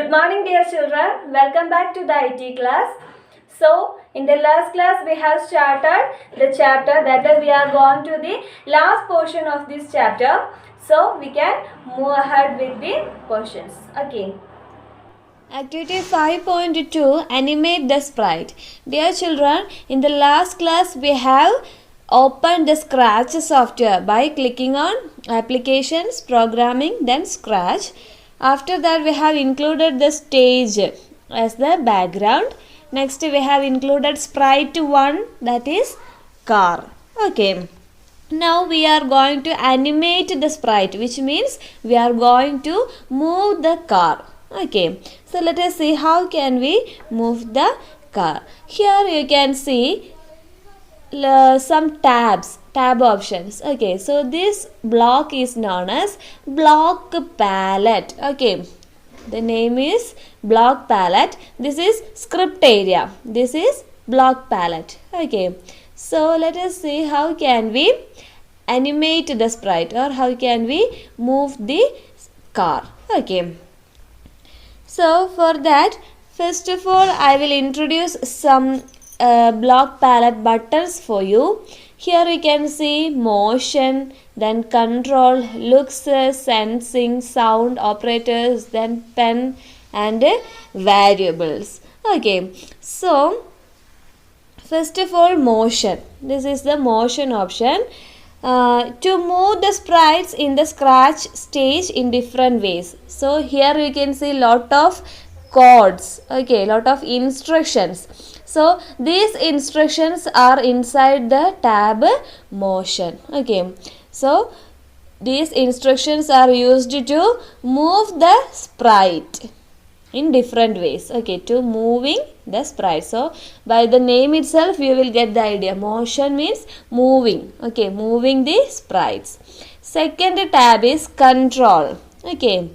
Good morning, dear children. Welcome back to the IT class. So, in the last class, we have started the chapter that is we are going to the last portion of this chapter. So, we can move ahead with the questions. Okay. Activity 5.2 Animate the sprite. Dear children, in the last class we have opened the Scratch software by clicking on Applications, Programming, then Scratch. After that we have included the stage as the background. Next we have included sprite 1, that is car. Okay. Now we are going to animate the sprite, which means we are going to move the car. Okay, so let us see how can we move the car. Here you can see some tab options. Okay, so this block is known as block palette. Okay, the name is block palette. This is script area. This is block palette. Okay, so let us see how can we animate the sprite or how can we move the car. Okay, so for that, first of all I will introduce some block palette buttons for you. Here you can see motion, then control, looks, sensing, sound, operators, then pen and variables. Okay, so first of all motion. This is the motion option. To move the sprites in the Scratch stage in different ways. So here you can see lot of codes, okay, lot of instructions. So these instructions are inside the tab motion. Okay, so these instructions are used to move the sprite in different ways. Okay, to moving the sprite. So by the name itself you will get the idea. Motion means moving. Okay, moving the sprites. Second tab is control. Okay,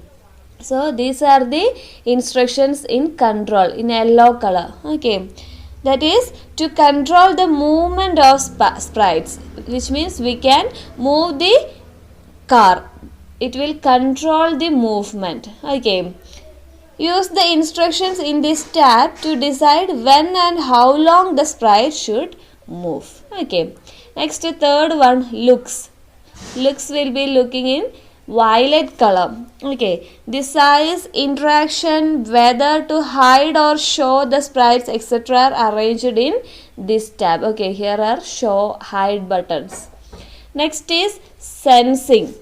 so these are the instructions in control in yellow color. Okay, that is to control the movement of sprites, which means we can move the car. It will control the movement. Okay, use the instructions in this tab to decide when and how long the sprite should move. Okay, next third one, looks. Looks will be looking in violet color. Okay, the size, interaction, whether to hide or show the sprites etc. are arranged in this tab. Okay, here are show, hide buttons. Next is sensing,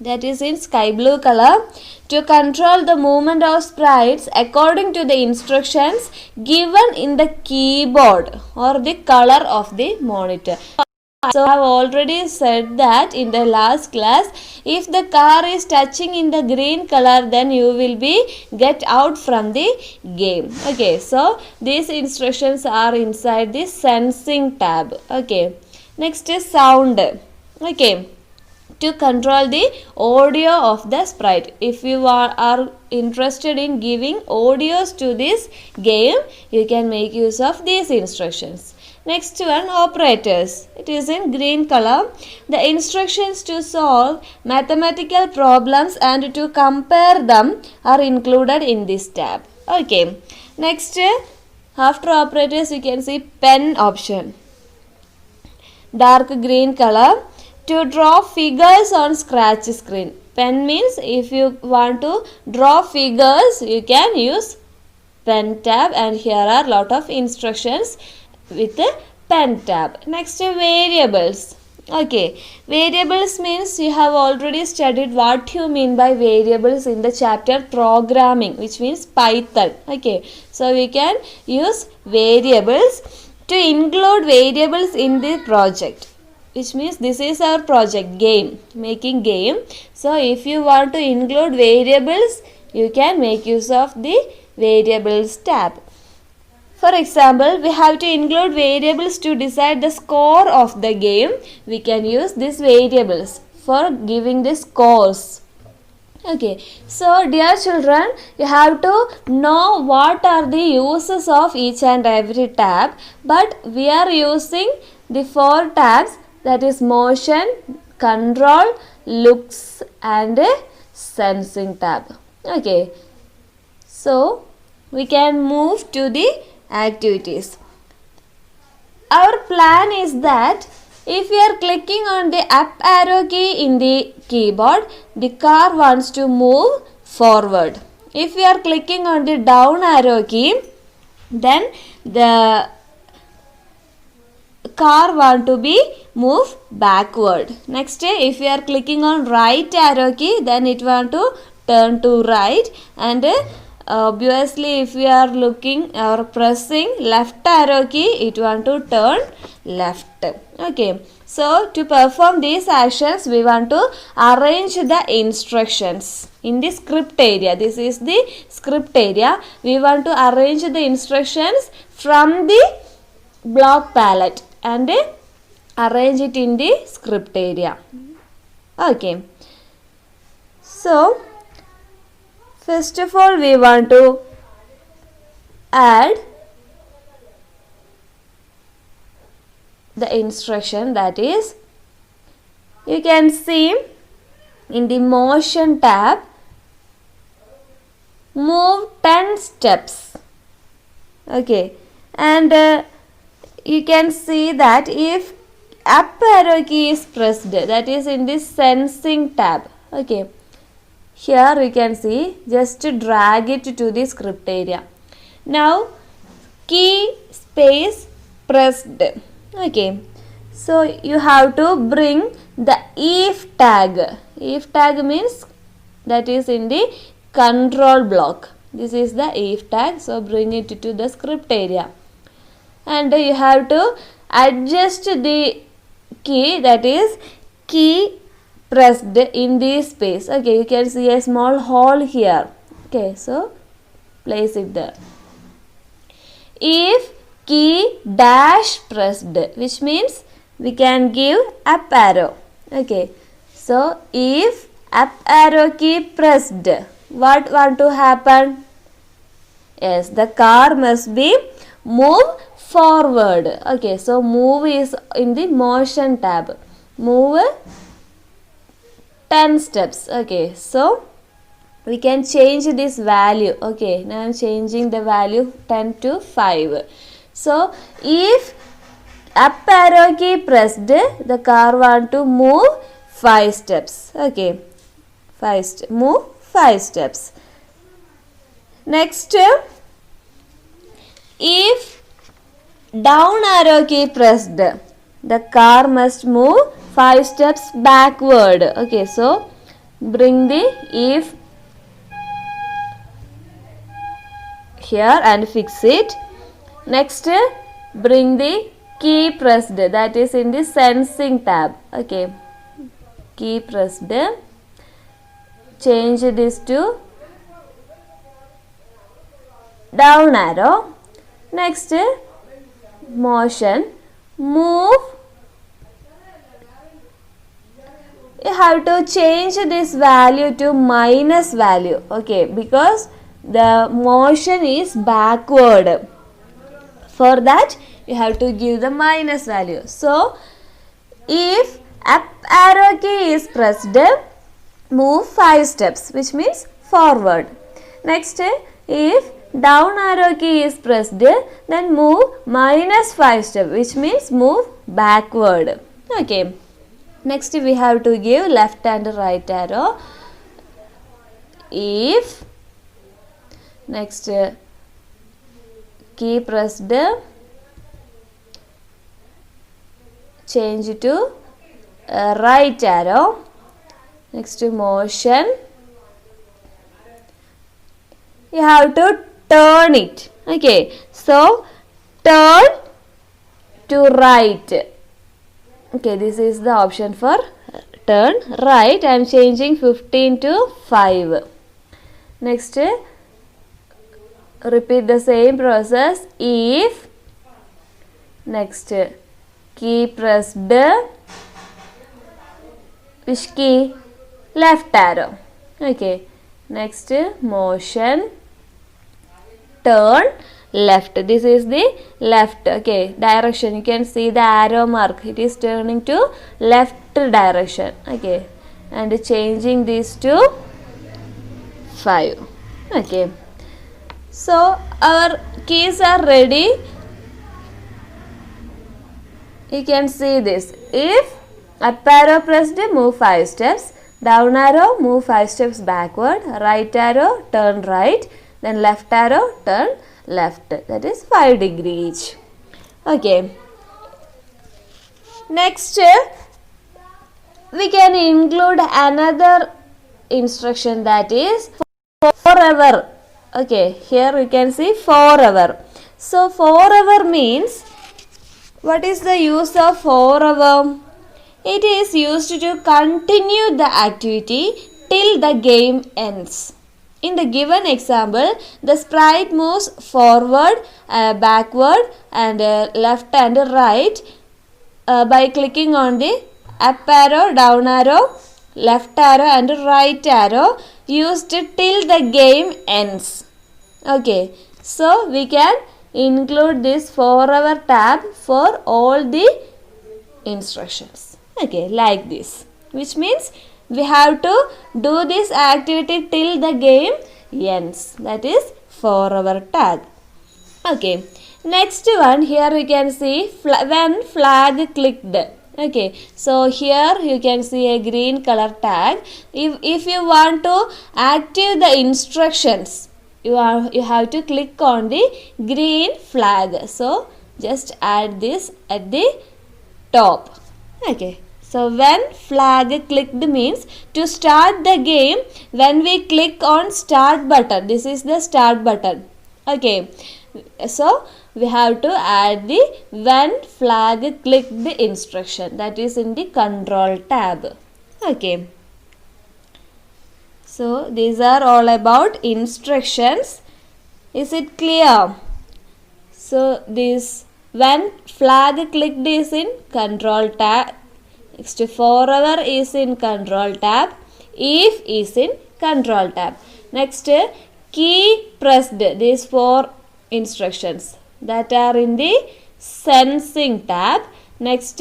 that is in sky blue color, to control the movement of sprites according to the instructions given in the keyboard or the color of the monitor. So I have already said that in the last class, if the car is touching in the green color, then you will be get out from the game. Okay, so these instructions are inside the sensing tab. Okay, next is sound. Okay, to control the audio of the sprite. If you are interested in giving audios to this game, you can make use of these instructions. Next one, operators. It is in green color. The instructions to solve mathematical problems and to compare them are included in this tab. Okay, next, after operators you can see pen option, dark green color, to draw figures on Scratch screen. Pen means if you want to draw figures, you can use pen tab, and here are lot of instructions with the pen tab. Next, variables. Okay, variables means you have already studied what you mean by variables in the chapter programming, which means Python. Okay, so we can use variables to include variables in the project, which means this is our project game, making game. So if you want to include variables, you can make use of the variables tab. For example, we have to include variables to decide the score of the game. We can use these variables for giving the scores. Okay, so dear children, you have to know what are the uses of each and every tab, but we are using the 4 tabs, that is motion, control, looks and sensing tab. Okay, So we can move to the activities. Our plan is that if we are clicking on the up arrow key in the keyboard, the car wants to move forward. If we are clicking on the down arrow key, then the car want to be move backward. Next, if we are clicking on right arrow key, then it want to turn to right, and obviously if we are looking or pressing left arrow key, it want to turn left. Okay, so to perform these actions, we want to arrange the instructions in the script area. This is the script area. We want to arrange the instructions from the block palette and arrange it in the script area. Okay, so first of all we want to add the instruction, that is, you can see in the motion tab, move 10 steps. Okay, and you can see that if up arrow key is pressed, that is in the sensing tab. Okay, here we can see, just drag it to the script area. Now key space pressed. Okay, so you have to bring the if tag. If tag means that is in the control block. This is the if tag, so bring it to the script area. And you have to adjust the key, that is key pressed in this space. Okay, you can see a small hole here. Okay, so place it there. If key dash pressed, which means we can give up arrow. Okay, so if up arrow key pressed, what want to happen? Yes, the car must be move forward. Okay, so move is in the motion tab. Move 10 steps. Okay, so we can change this value. Okay, now I am changing the value 10 to 5. So if up arrow key pressed, the car want to move 5 steps. Okay, move 5 steps. Next, if down arrow key pressed, the car must move 5 steps backward. Okay, so bring the if here and fix it. Next, bring the key pressed, that is in the sensing tab. Okay, key pressed, change this to down arrow. Next, motion, move. You have to change this value to minus value. Okay, because the motion is backward. For that, you have to give the minus value. So, if up arrow key is pressed, move 5 steps, which means forward. Next, if down arrow key is pressed, then move minus 5 steps, which means move backward. Okay. Next, we have to give left and right arrow. If next key pressed, change to right arrow. Next, motion, you have to turn it. Okay, so turn to right. Okay, this is the option for turn right. I am changing 15 to 5. Next, repeat the same process. If next key pressed, which key? Left arrow. Okay, next motion, turn left. This is the left. Okay, direction, you can see the arrow mark, it is turning to left direction. Okay, and changing this to 5. Okay, So our keys are ready. You can see this. If up arrow pressed, move 5 steps. Down arrow, move 5 steps backward. Right arrow, turn right. Then left arrow, turn left. That is 5 degree each. Okay. Next, we can include another instruction, that is forever. Okay, here we can see forever. So forever means, what is the use of forever? It is used to continue the activity till the game ends. In the given example, the sprite moves forward, backward and left and right by clicking on the up arrow, down arrow, left arrow and right arrow used till the game ends. Okay, so we can include this forever tab for all the instructions. Okay, like this, which means we have to do this activity till the game ends. That is forever tag. Okay, next one, here we can see when flag clicked. Okay, so here you can see a green color tag. If you want to active the instructions, you have to click on the green flag. So just add this at the top. Okay, so when flag clicked means to start the game, when we click on start button, this is the start button. Okay, so we have to add the when flag clicked instruction, that is in the control tab. Okay, so these are all about instructions. Is it clear? So this when flag clicked is in control tab. Next, forever is in control tab. If is in control tab. Next, key pressed. These 4 instructions that are in the sensing tab. Next,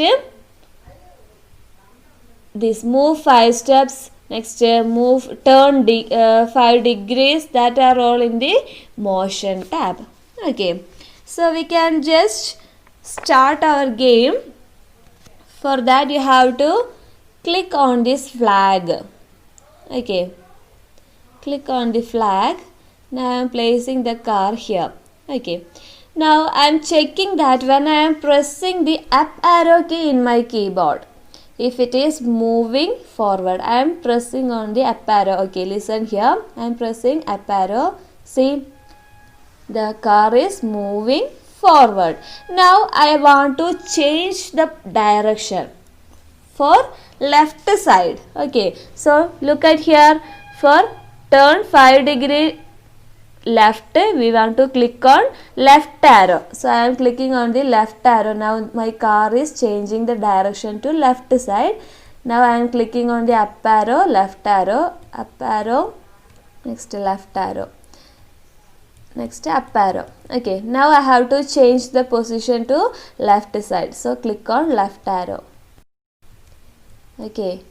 this move 5 steps. Next, move turn 5 degrees. That are all in the motion tab. Okay, so we can just start our game. For that you have to click on this flag. Okay, click on the flag. Now I am placing the car here. Okay, now I am checking that when I am pressing the up arrow key in my keyboard, if it is moving forward, I am pressing on the up arrow. Okay, listen here, I am pressing up arrow. See, the car is moving forward. Now I want to change the direction for left side. Okay, so look at here, for turn 5 degree left, we want to click on left arrow. So I am clicking on the left arrow. Now my car is changing the direction to left side. Now I am clicking on the up arrow, left arrow, up arrow, next left arrow, next up arrow. Okay, now I have to change the position to left side. So click on left arrow. Okay,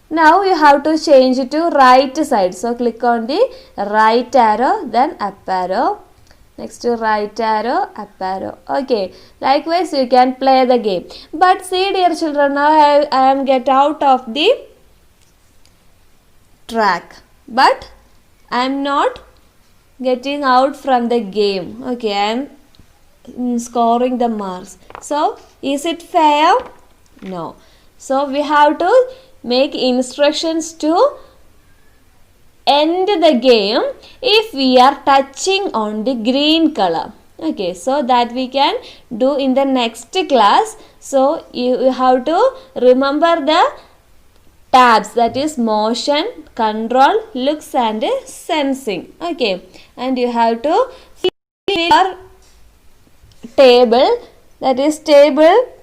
now you have to change it to right side. So click on the right arrow, then up arrow, next to right arrow, up arrow. Okay, likewise you can play the game. But see dear children, now I am get out of the track, but I am not getting out from the game. Okay, I am scoring the marks. So is it fair? No. So we have to make instructions to end the game if we are touching on the green color. Okay, so that we can do in the next class. So you have to remember the tabs, that is motion, control, looks and sensing. Okay, and you have to fill your table, that is table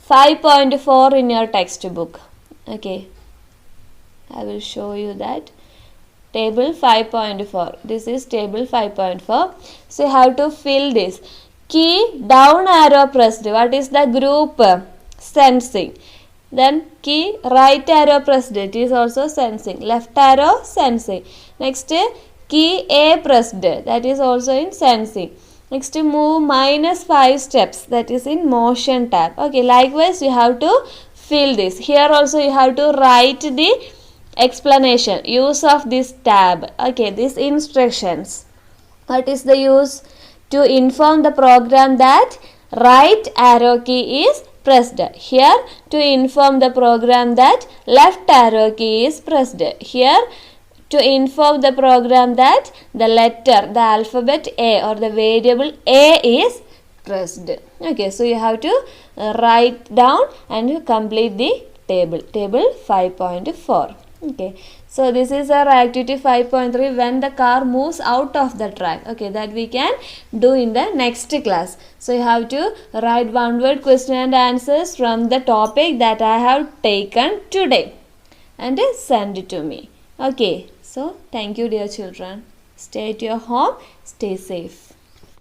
5.4 in your textbook. Okay, I will show you that. Table 5.4. This is table 5.4. So you have to fill this. key down arrow pressed. What is the group? Sensing. Then key right arrow pressed. It is also sensing. Left arrow sensing. Next key A pressed. That is also in sensing. Next move -5 steps. That is in motion tab. Okay. Likewise you have to fill this. Here also you have to write the explanation. Use of this tab. Okay. These instructions. What is the use? To inform the program that right arrow key is pressed. Here to inform the program that left arrow key is pressed. Here to inform the program that the letter, the alphabet A or the variable A is pressed. Okay, so you have to write down and complete the table. Table 5.4. Okay, so this is our activity 5.3, when the car moves out of the track. Okay, that we can do in the next class. So you have to write one word question and answers from the topic that I have taken today and send it to me. Okay, so thank you dear children. Stay at your home, stay safe.